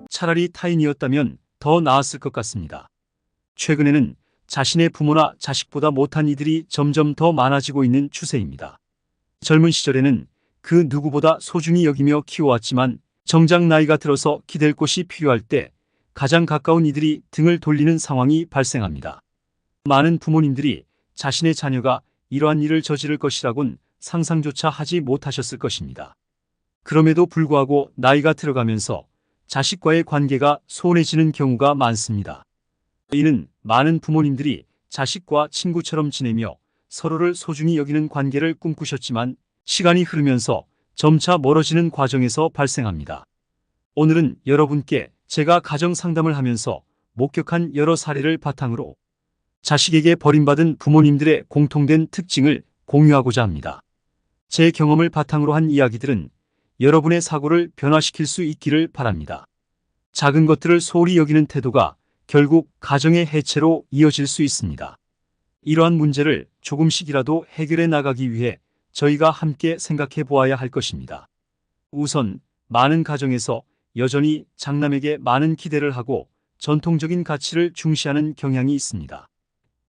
차라리 타인이었다면 더 나았을 것 같습니다. 최근에는 자신의 부모나 자식보다 못한 이들이 점점 더 많아지고 있는 추세입니다. 젊은 시절에는 그 누구보다 소중히 여기며 키워왔지만 정작 나이가 들어서 기댈 곳이 필요할 때 가장 가까운 이들이 등을 돌리는 상황이 발생합니다. 많은 부모님들이 자신의 자녀가 이러한 일을 저지를 것이라곤 상상조차 하지 못하셨을 것입니다. 그럼에도 불구하고 나이가 들어가면서 자식과의 관계가 소원해지는 경우가 많습니다. 이는 많은 부모님들이 자식과 친구처럼 지내며 서로를 소중히 여기는 관계를 꿈꾸셨지만 시간이 흐르면서 점차 멀어지는 과정에서 발생합니다. 오늘은 여러분께 제가 가정 상담을 하면서 목격한 여러 사례를 바탕으로 자식에게 버림받은 부모님들의 공통된 특징을 공유하고자 합니다. 제 경험을 바탕으로 한 이야기들은 여러분의 사고를 변화시킬 수 있기를 바랍니다. 작은 것들을 소홀히 여기는 태도가 결국 가정의 해체로 이어질 수 있습니다. 이러한 문제를 조금씩이라도 해결해 나가기 위해 저희가 함께 생각해 보아야 할 것입니다. 우선 많은 가정에서 여전히 장남에게 많은 기대를 하고 전통적인 가치를 중시하는 경향이 있습니다.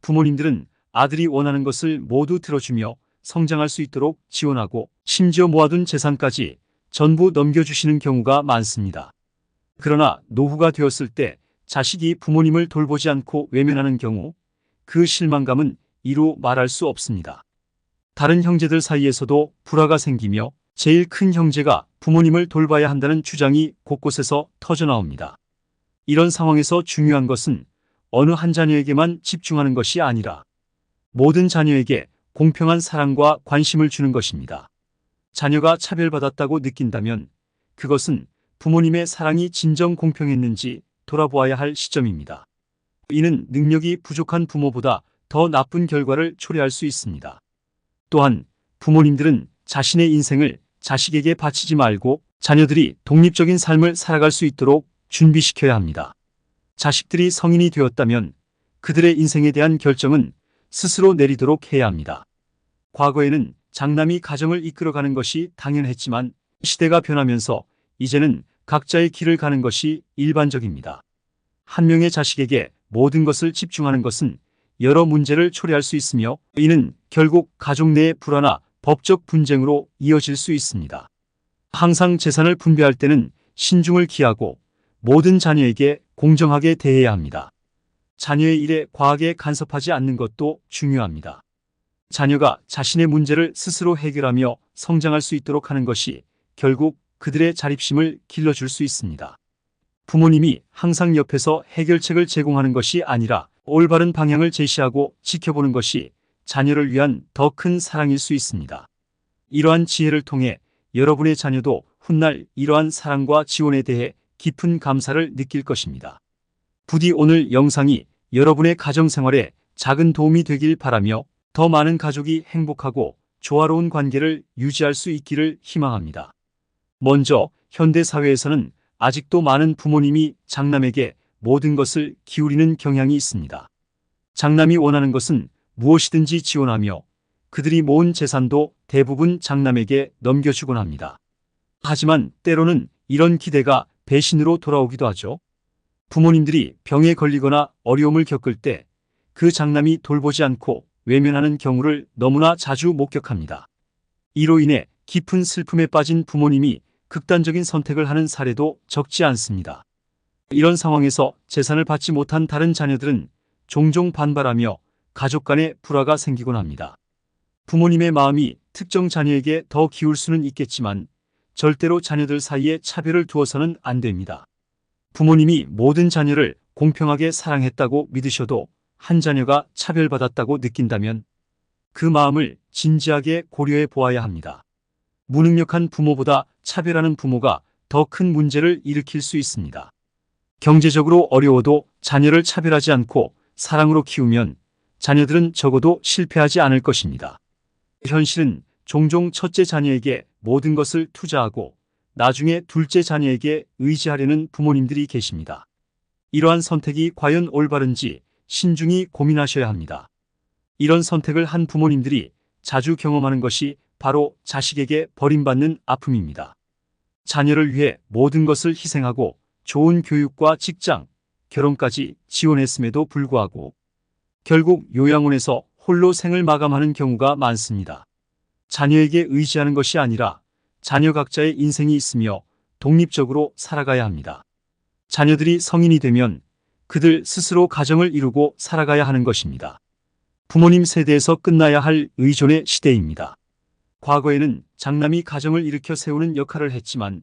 부모님들은 아들이 원하는 것을 모두 들어주며 성장할 수 있도록 지원하고 심지어 모아둔 재산까지 전부 넘겨주시는 경우가 많습니다. 그러나 노후가 되었을 때 자식이 부모님을 돌보지 않고 외면하는 경우 그 실망감은 이루 말할 수 없습니다. 다른 형제들 사이에서도 불화가 생기며 제일 큰 형제가 부모님을 돌봐야 한다는 주장이 곳곳에서 터져나옵니다. 이런 상황에서 중요한 것은 어느 한 자녀에게만 집중하는 것이 아니라 모든 자녀에게 공평한 사랑과 관심을 주는 것입니다. 자녀가 차별받았다고 느낀다면 그것은 부모님의 사랑이 진정 공평했는지 돌아보아야 할 시점입니다. 이는 능력이 부족한 부모보다 더 나쁜 결과를 초래할 수 있습니다. 또한 부모님들은 자신의 인생을 자식에게 바치지 말고 자녀들이 독립적인 삶을 살아갈 수 있도록 준비시켜야 합니다. 자식들이 성인이 되었다면 그들의 인생에 대한 결정은 스스로 내리도록 해야 합니다. 과거에는 장남이 가정을 이끌어가는 것이 당연했지만 시대가 변하면서 이제는 각자의 길을 가는 것이 일반적입니다. 한 명의 자식에게 모든 것을 집중하는 것은 여러 문제를 초래할 수 있으며 이는 결국 가족 내의 불화나 법적 분쟁으로 이어질 수 있습니다. 항상 재산을 분배할 때는 신중을 기하고 모든 자녀에게 공정하게 대해야 합니다. 자녀의 일에 과하게 간섭하지 않는 것도 중요합니다. 자녀가 자신의 문제를 스스로 해결하며 성장할 수 있도록 하는 것이 결국 그들의 자립심을 길러줄 수 있습니다. 부모님이 항상 옆에서 해결책을 제공하는 것이 아니라 올바른 방향을 제시하고 지켜보는 것이 자녀를 위한 더 큰 사랑일 수 있습니다. 이러한 지혜를 통해 여러분의 자녀도 훗날 이러한 사랑과 지원에 대해 깊은 감사를 느낄 것입니다. 부디 오늘 영상이 여러분의 가정생활에 작은 도움이 되길 바라며 더 많은 가족이 행복하고 조화로운 관계를 유지할 수 있기를 희망합니다. 먼저 현대사회에서는 아직도 많은 부모님이 장남에게 모든 것을 기울이는 경향이 있습니다. 장남이 원하는 것은 무엇이든지 지원하며 그들이 모은 재산도 대부분 장남에게 넘겨주곤 합니다. 하지만 때로는 이런 기대가 배신으로 돌아오기도 하죠. 부모님들이 병에 걸리거나 어려움을 겪을 때 그 장남이 돌보지 않고 외면하는 경우를 너무나 자주 목격합니다. 이로 인해 깊은 슬픔에 빠진 부모님이 극단적인 선택을 하는 사례도 적지 않습니다. 이런 상황에서 재산을 받지 못한 다른 자녀들은 종종 반발하며 가족 간의 불화가 생기곤 합니다. 부모님의 마음이 특정 자녀에게 더 기울 수는 있겠지만 절대로 자녀들 사이에 차별을 두어서는 안 됩니다. 부모님이 모든 자녀를 공평하게 사랑했다고 믿으셔도 한 자녀가 차별받았다고 느낀다면 그 마음을 진지하게 고려해 보아야 합니다. 무능력한 부모보다 차별하는 부모가 더 큰 문제를 일으킬 수 있습니다. 경제적으로 어려워도 자녀를 차별하지 않고 사랑으로 키우면 자녀들은 적어도 실패하지 않을 것입니다. 현실은 종종 첫째 자녀에게 모든 것을 투자하고 나중에 둘째 자녀에게 의지하려는 부모님들이 계십니다. 이러한 선택이 과연 올바른지 신중히 고민하셔야 합니다. 이런 선택을 한 부모님들이 자주 경험하는 것이 바로 자식에게 버림받는 아픔입니다. 자녀를 위해 모든 것을 희생하고 좋은 교육과 직장, 결혼까지 지원했음에도 불구하고 결국 요양원에서 홀로 생을 마감하는 경우가 많습니다. 자녀에게 의지하는 것이 아니라 자녀 각자의 인생이 있으며 독립적으로 살아가야 합니다. 자녀들이 성인이 되면 그들 스스로 가정을 이루고 살아가야 하는 것입니다. 부모님 세대에서 끝나야 할 의존의 시대입니다. 과거에는 장남이 가정을 일으켜 세우는 역할을 했지만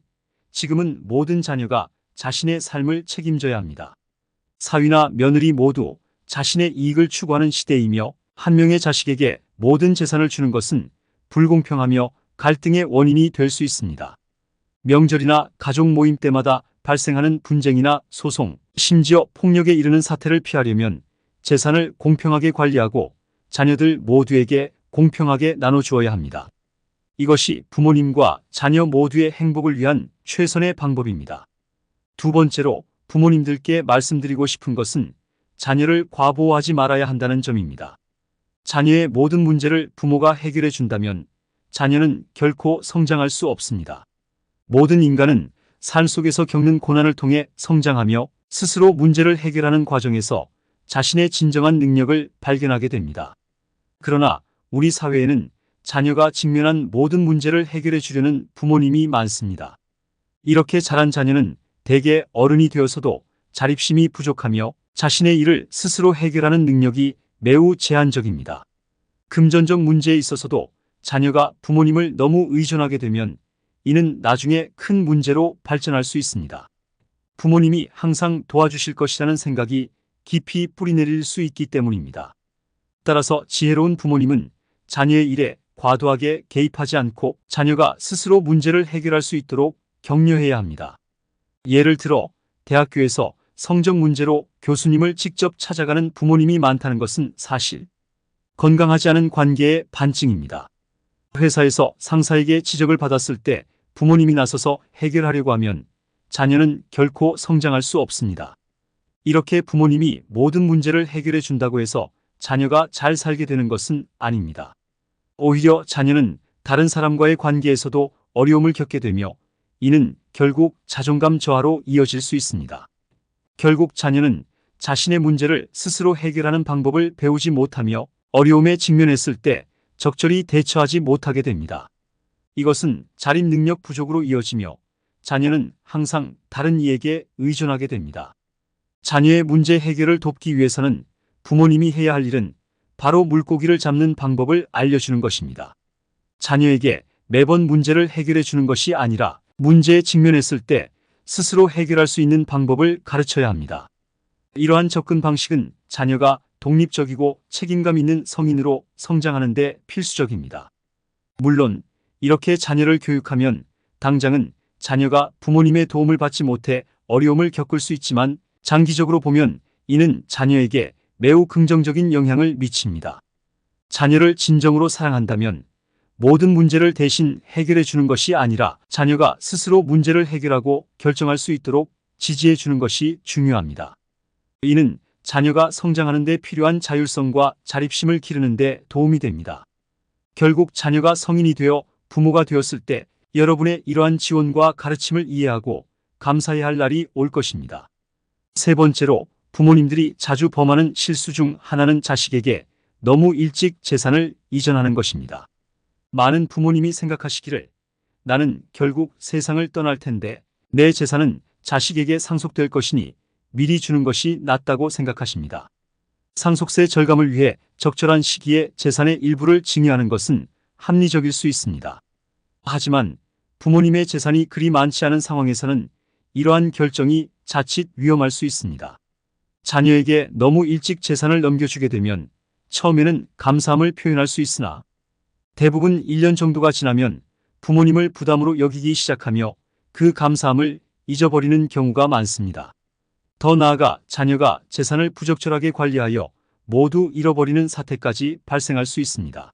지금은 모든 자녀가 자신의 삶을 책임져야 합니다. 사위나 며느리 모두 자신의 이익을 추구하는 시대이며 한 명의 자식에게 모든 재산을 주는 것은 불공평하며 갈등의 원인이 될 수 있습니다. 명절이나 가족 모임 때마다 발생하는 분쟁이나 소송, 심지어 폭력에 이르는 사태를 피하려면 재산을 공평하게 관리하고 자녀들 모두에게 공평하게 나눠주어야 합니다. 이것이 부모님과 자녀 모두의 행복을 위한 최선의 방법입니다. 두 번째로 부모님들께 말씀드리고 싶은 것은 자녀를 과보호하지 말아야 한다는 점입니다. 자녀의 모든 문제를 부모가 해결해 준다면 자녀는 결코 성장할 수 없습니다. 모든 인간은 삶 속에서 겪는 고난을 통해 성장하며 스스로 문제를 해결하는 과정에서 자신의 진정한 능력을 발견하게 됩니다. 그러나 우리 사회에는 자녀가 직면한 모든 문제를 해결해 주려는 부모님이 많습니다. 이렇게 자란 자녀는 대개 어른이 되어서도 자립심이 부족하며 자신의 일을 스스로 해결하는 능력이 매우 제한적입니다. 금전적 문제에 있어서도 자녀가 부모님을 너무 의존하게 되면 이는 나중에 큰 문제로 발전할 수 있습니다. 부모님이 항상 도와주실 것이라는 생각이 깊이 뿌리내릴 수 있기 때문입니다. 따라서 지혜로운 부모님은 자녀의 일에 과도하게 개입하지 않고 자녀가 스스로 문제를 해결할 수 있도록 격려해야 합니다. 예를 들어 대학교에서 성적 문제로 교수님을 직접 찾아가는 부모님이 많다는 것은 사실 건강하지 않은 관계의 반증입니다. 회사에서 상사에게 지적을 받았을 때 부모님이 나서서 해결하려고 하면 자녀는 결코 성장할 수 없습니다. 이렇게 부모님이 모든 문제를 해결해 준다고 해서 자녀가 잘 살게 되는 것은 아닙니다. 오히려 자녀는 다른 사람과의 관계에서도 어려움을 겪게 되며 이는 결국 자존감 저하로 이어질 수 있습니다. 결국 자녀는 자신의 문제를 스스로 해결하는 방법을 배우지 못하며 어려움에 직면했을 때 적절히 대처하지 못하게 됩니다. 이것은 자립 능력 부족으로 이어지며 자녀는 항상 다른 이에게 의존하게 됩니다. 자녀의 문제 해결을 돕기 위해서는 부모님이 해야 할 일은 바로 물고기를 잡는 방법을 알려주는 것입니다. 자녀에게 매번 문제를 해결해 주는 것이 아니라 문제에 직면했을 때 스스로 해결할 수 있는 방법을 가르쳐야 합니다. 이러한 접근 방식은 자녀가 독립적이고 책임감 있는 성인으로 성장하는 데 필수적입니다. 물론 이렇게 자녀를 교육하면 당장은 자녀가 부모님의 도움을 받지 못해 어려움을 겪을 수 있지만 장기적으로 보면 이는 자녀에게 매우 긍정적인 영향을 미칩니다. 자녀를 진정으로 사랑한다면 모든 문제를 대신 해결해 주는 것이 아니라 자녀가 스스로 문제를 해결하고 결정할 수 있도록 지지해 주는 것이 중요합니다. 이는 자녀가 성장하는 데 필요한 자율성과 자립심을 기르는 데 도움이 됩니다. 결국 자녀가 성인이 되어 부모가 되었을 때 여러분의 이러한 지원과 가르침을 이해하고 감사해야 할 날이 올 것입니다. 세 번째로 부모님들이 자주 범하는 실수 중 하나는 자식에게 너무 일찍 재산을 이전하는 것입니다. 많은 부모님이 생각하시기를 나는 결국 세상을 떠날 텐데 내 재산은 자식에게 상속될 것이니 미리 주는 것이 낫다고 생각하십니다. 상속세 절감을 위해 적절한 시기에 재산의 일부를 증여하는 것은 합리적일 수 있습니다. 하지만 부모님의 재산이 그리 많지 않은 상황에서는 이러한 결정이 자칫 위험할 수 있습니다. 자녀에게 너무 일찍 재산을 넘겨주게 되면 처음에는 감사함을 표현할 수 있으나 대부분 1년 정도가 지나면 부모님을 부담으로 여기기 시작하며 그 감사함을 잊어버리는 경우가 많습니다. 더 나아가 자녀가 재산을 부적절하게 관리하여 모두 잃어버리는 사태까지 발생할 수 있습니다.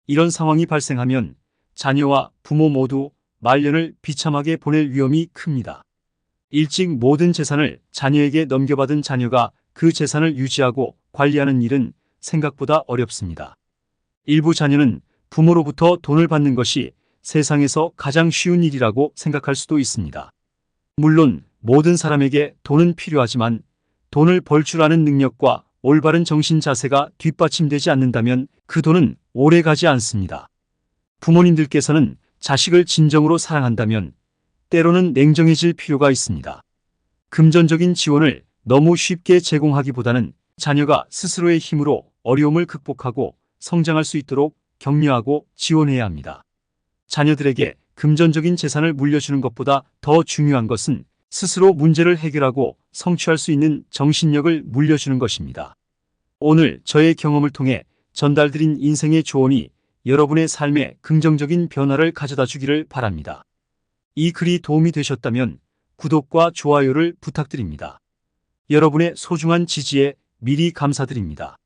이런 상황이 발생하면 자녀와 부모 모두 말년을 비참하게 보낼 위험이 큽니다. 일찍 모든 재산을 자녀에게 넘겨받은 자녀가 그 재산을 유지하고 관리하는 일은 생각보다 어렵습니다. 일부 자녀는 부모로부터 돈을 받는 것이 세상에서 가장 쉬운 일이라고 생각할 수도 있습니다. 물론 모든 사람에게 돈은 필요하지만 돈을 벌 줄 아는 능력과 올바른 정신 자세가 뒷받침되지 않는다면 그 돈은 오래 가지 않습니다. 부모님들께서는 자식을 진정으로 사랑한다면 때로는 냉정해질 필요가 있습니다. 금전적인 지원을 너무 쉽게 제공하기보다는 자녀가 스스로의 힘으로 어려움을 극복하고 성장할 수 있도록 격려하고 지원해야 합니다. 자녀들에게 금전적인 재산을 물려주는 것보다 더 중요한 것은 스스로 문제를 해결하고 성취할 수 있는 정신력을 물려주는 것입니다. 오늘 저의 경험을 통해 전달드린 인생의 조언이 여러분의 삶에 긍정적인 변화를 가져다 주기를 바랍니다. 이 글이 도움이 되셨다면 구독과 좋아요를 부탁드립니다. 여러분의 소중한 지지에 미리 감사드립니다.